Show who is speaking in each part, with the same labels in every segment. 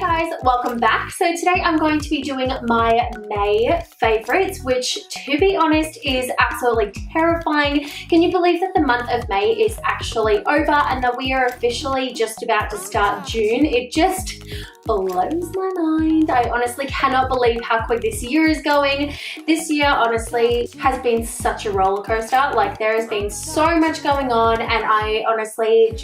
Speaker 1: guys, welcome back. So today I'm going to be doing my May favorites, which to be honest is absolutely terrifying. Can you believe that the month of May is actually over and that we are officially just about to start June? It just blows my mind. I honestly cannot believe how quick this year is going. This year honestly has been such a roller coaster. Like, there has been so much going on and I honestly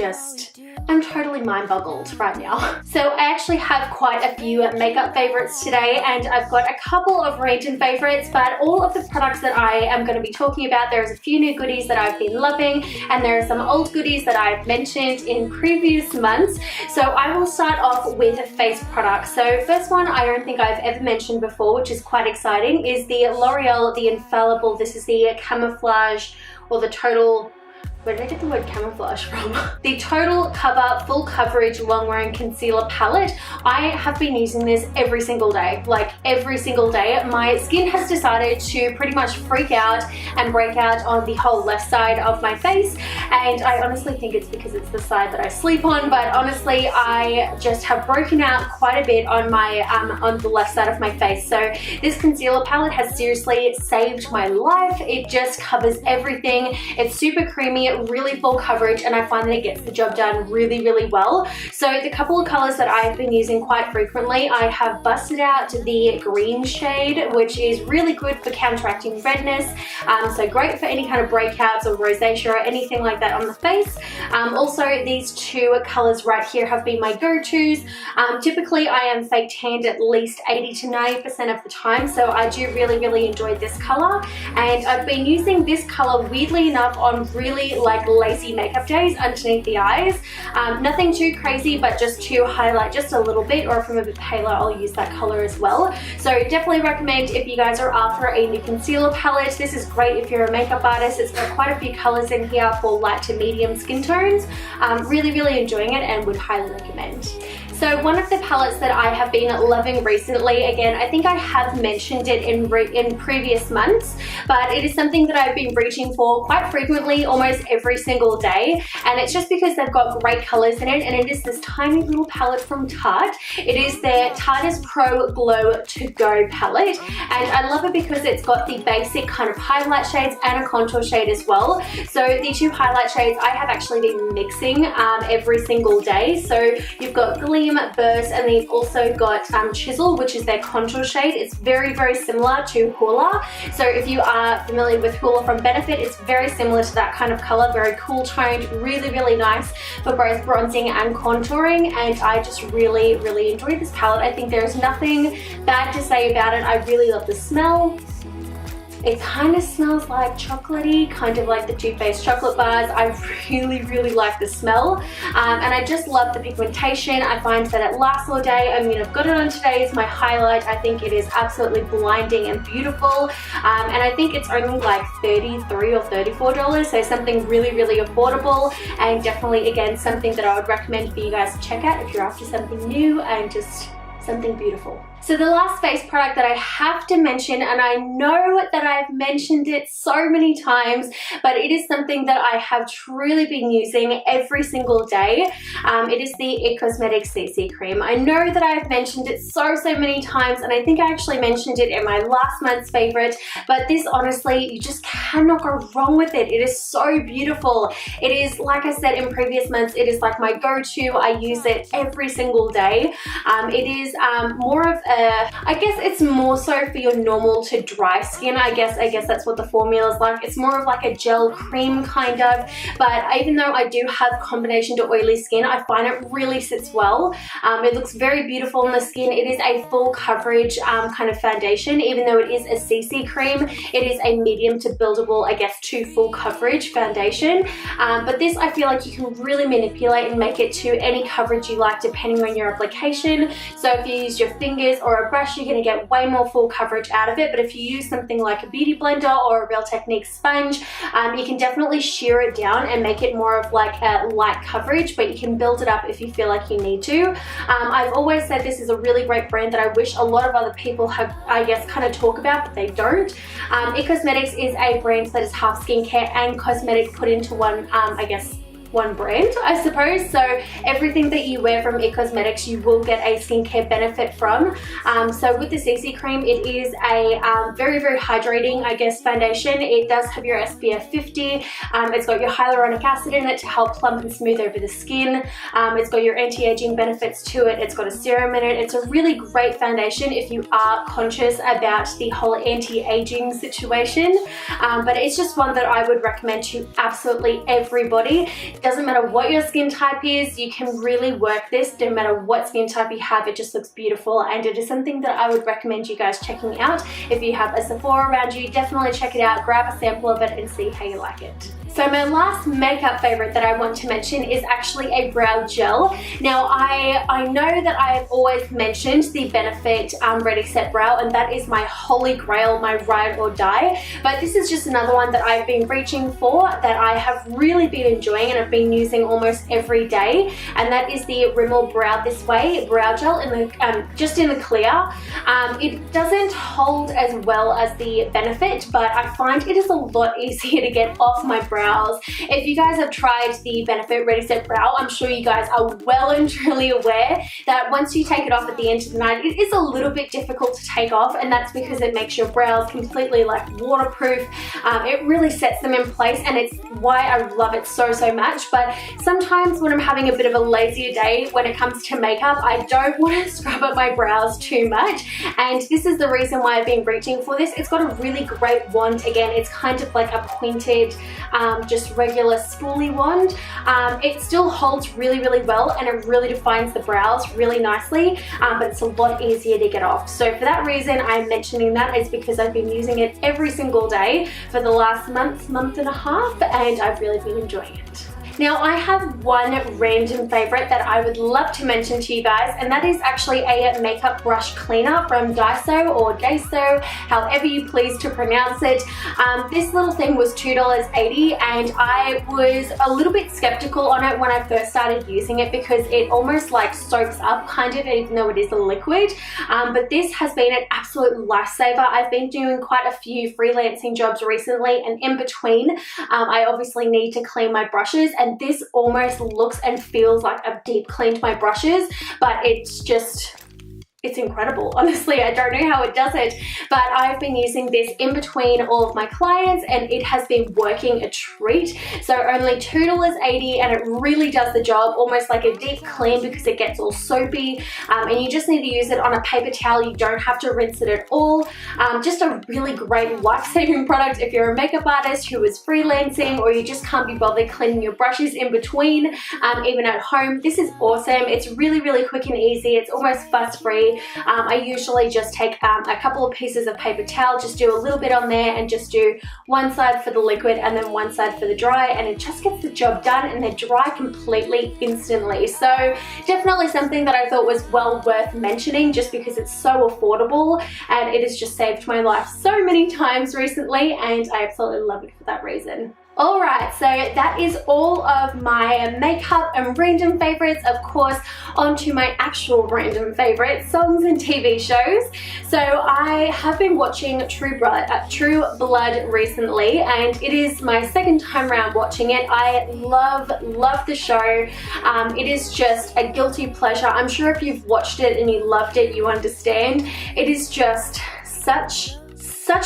Speaker 1: I'm totally mind boggled right now. So I actually have quite a few makeup favorites today, and I've got a couple of random favorites, but all of the products that I am going to be talking about, there's a few new goodies that I've been loving and there are some old goodies that I've mentioned in previous months. So I will start off with face products. So first one I don't think I've ever mentioned before, which is quite exciting, is the L'Oreal The Infallible. This is the camouflage or the total, where did I get the word camouflage from? The Total Cover Full Coverage Long Wearing Concealer Palette. I have been using this every single day, like every single day. My skin has decided to pretty much freak out and break out on the whole left side of my face, and I honestly think it's because it's the side that I sleep on, but honestly I just have broken out quite a bit on my on the left side of my face. So this concealer palette has seriously saved my life. It just covers everything. It's super creamy, really full coverage, and I find that it gets the job done really, really well. So the couple of colors that I've been using quite frequently, I have busted out the green shade, which is really good for counteracting redness. So great for any kind of breakouts or rosacea or anything like that on the face. Also, these two colors right here have been my go-tos. Typically I am fake tanned at least 80 to 90% of the time, so I do really, really enjoy this color, and I've been using this color weirdly enough on really like lacy makeup days underneath the eyes. Nothing too crazy, but just to highlight just a little bit, or if I'm a bit paler I'll use that color as well. So definitely recommend if you guys are after a new concealer palette. This is great if you're a makeup artist. It's got quite a few colors in here for light to medium skin tones. Really, really enjoying it and would highly recommend. So one of the palettes that I have been loving recently, again, I think I have mentioned it in previous months, but it is something that I've been reaching for quite frequently, almost every single day, and it's just because they've got great colors in it, and it is this tiny little palette from Tarte. It is their TARTEIST Pro Glow To Go palette, and I love it because it's got the basic kind of highlight shades and a contour shade as well. So the two highlight shades I have actually been mixing every single day. So you've got Gleam, Burst, and then you've also got Chisel, which is their contour shade. It's very, very similar to Hoola. So if you are familiar with Hoola from Benefit, it's very similar to that kind of color, very cool toned, really, really nice for both bronzing and contouring, and I just really, really enjoy this palette. I think there's nothing bad to say about it. I really love the smell. It kind of smells like chocolatey, kind of like the Too Faced chocolate bars. I really, really like the smell, and I just love the pigmentation. I find that it lasts all day. I mean, I've got it on today as my highlight. I think it is absolutely blinding and beautiful, and I think it's only like $33 or $34, so something really, really affordable, and definitely, again, something that I would recommend for you guys to check out if you're after something new and just something beautiful. So the last face product that I have to mention, and I know that I've mentioned it so many times, but it is something that I have truly been using every single day. It is the IT Cosmetics CC Cream. I know that I've mentioned it so many times, and I think I actually mentioned it in my last month's favorite, but this honestly, you just cannot go wrong with it. It is so beautiful. It is, like I said in previous months, it is like my go-to. I use it every single day. It is more of a, I guess it's more so for your normal to dry skin. I guess that's what the formula is like. It's more of like a gel cream kind of, but even though I do have combination to oily skin, I find it really sits well. It looks very beautiful on the skin. It is a full coverage kind of foundation. Even though it is a CC cream, it is a medium to buildable, I guess, to full coverage foundation. But this, I feel like you can really manipulate and make it to any coverage you like depending on your application. So if you use your fingers or a brush, you're going to get way more full coverage out of it, but if you use something like a beauty blender or a Real Technique sponge, you can definitely shear it down and make it more of like a light coverage, but you can build it up if you feel like you need to. I've always said this is a really great brand that I wish a lot of other people have, I guess, kind of talk about, but they don't. IT Cosmetics is a brand that is half skincare and cosmetic put into one, I guess, one brand, I suppose. So everything that you wear from Cosmetics, you will get a skincare benefit from. So with the CC cream, it is a very, very hydrating, I guess, foundation. It does have your SPF 50. It's got your hyaluronic acid in it to help plump and smooth over the skin. It's got your anti-aging benefits to it. It's got a serum in it. It's a really great foundation if you are conscious about the whole anti-aging situation. But it's just one that I would recommend to absolutely everybody. It doesn't matter what your skin type is, you can really work this no matter what skin type you have. It just looks beautiful, and it is something that I would recommend you guys checking out. If you have a Sephora around you, definitely check it out, grab a sample of it and see how you like it. So my last makeup favorite that I want to mention is actually a brow gel. Now I know that I have always mentioned the Benefit Ready Set Brow, and that is my holy grail, my ride or die. But this is just another one that I've been reaching for, that I have really been enjoying and I've been using almost every day, and that is the Rimmel Brow This Way Brow Gel in the just in the clear. It doesn't hold as well as the Benefit, but I find it is a lot easier to get off my brows. If you guys have tried the Benefit Ready Set Brow, I'm sure you guys are well and truly aware that once you take it off at the end of the night, it is a little bit difficult to take off, and that's because it makes your brows completely like waterproof. It really sets them in place, and it's why I love it so much. But sometimes when I'm having a bit of a lazier day when it comes to makeup, I don't want to scrub up my brows too much, and this is the reason why I've been reaching for this. It's got a really great wand. Again, it's kind of like a pointed just regular spoolie wand. It still holds really well, and it really defines the brows really nicely, but it's a lot easier to get off. So for that reason, I'm mentioning that is because I've been using it every single day for the last month and a half, and I've really been enjoying it. Now I have one random favorite that I would love to mention to you guys, and that is actually a makeup brush cleaner from DAISO or DAISO, however you please to pronounce it. This little thing was $2.80, and I was a little bit skeptical on it when I first started using it because it almost like soaks up kind of, even though it is a liquid. But this has been an absolute lifesaver. I've been doing quite a few freelancing jobs recently, and in between I obviously need to clean my brushes, and this almost looks and feels like I've deep cleaned my brushes, but it's incredible. Honestly, I don't know how it does it, but I've been using this in between all of my clients, and it has been working a treat. So only $2.80, and it really does the job, almost like a deep clean because it gets all soapy, and you just need to use it on a paper towel. You don't have to rinse it at all. Just a really great life-saving product if you're a makeup artist who is freelancing, or you just can't be bothered cleaning your brushes in between, even at home. This is awesome. It's really quick and easy. It's almost fuss-free. I usually just take a couple of pieces of paper towel, just do a little bit on there, and just do one side for the liquid and then one side for the dry, and it just gets the job done, and they dry completely instantly. So definitely something that I thought was well worth mentioning, just because it's so affordable, and it has just saved my life so many times recently, and I absolutely love it for that reason. Alright, so that is all of my makeup and random favorites. Of course, onto my actual random favorites, songs and TV shows. So I have been watching True Blood recently, and it is my second time around watching it. I love the show. It is just a guilty pleasure. I'm sure if you've watched it and you loved it, you understand. It is just such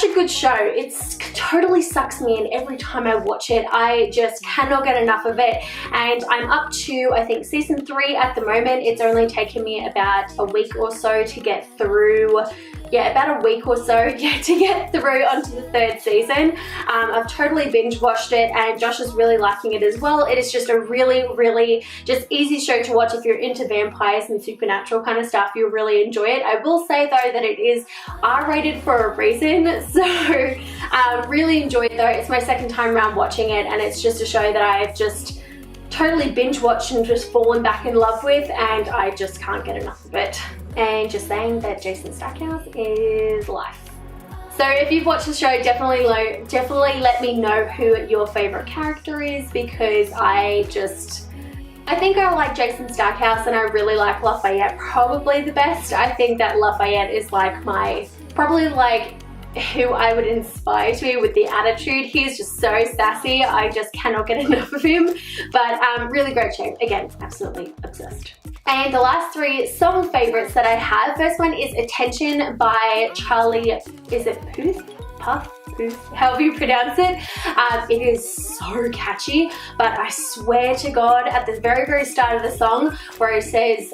Speaker 1: a good show. It totally sucks me in every time I watch it. I just cannot get enough of it, and I'm up to, I think, season 3 at the moment. It's only taken me about a week or so to get through. Yeah, about a week or so, yeah, to get through onto the 3rd season. I've totally binge watched it, and Josh is really liking it as well. It is just a really just easy show to watch if you're into vampires and supernatural kind of stuff. You'll really enjoy it. I will say though that it is R-rated for a reason, so really enjoy it though. It's my second time around watching it, and it's just a show that I've just totally binge watched and just fallen back in love with, and I just can't get enough of it. And just saying that Jason Stackhouse is life. So if you've watched the show, definitely let me know who your favorite character is, because I think I like Jason Stackhouse, and I really like Lafayette probably the best. I think that Lafayette is like probably like who I would inspire to be with the attitude. He's just so sassy. I just cannot get enough of him. But really great shape. Again, absolutely obsessed. And the last 3 song favorites that I have. First one is Attention by Charlie, is it Puth? However you pronounce it. It is so catchy, but I swear to God, at the very, very start of the song where it says,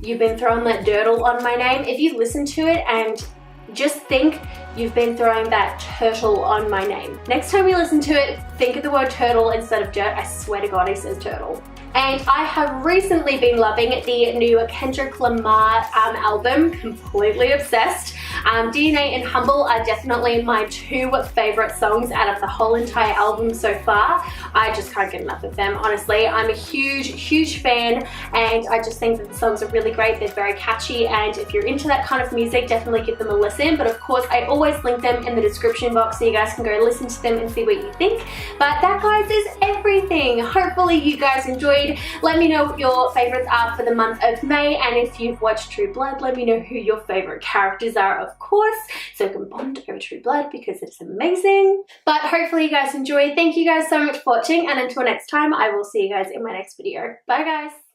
Speaker 1: you've been throwing that dirtle on my name, if you listen to it and just think you've been throwing that turtle on my name. Next time you listen to it, think of the word turtle instead of dirt. I swear to God, he says turtle. And I have recently been loving the new Kendrick Lamar album, completely obsessed. DNA and Humble are definitely my 2 favorite songs out of the whole entire album so far. I just can't get enough of them, honestly. I'm a huge, huge fan, and I just think that the songs are really great. They're very catchy, and if you're into that kind of music, definitely give them a listen. But of course, I always link them in the description box so you guys can go listen to them and see what you think. But that, guys, is everything. Hopefully you guys enjoyed. Let me know what your favorites are for the month of May, and if you've watched True Blood, let me know who your favorite characters are, of course, so I can bond over True Blood because it's amazing. But hopefully you guys enjoyed. Thank you guys so much for watching, and until next time, I will see you guys in my next video. Bye, guys.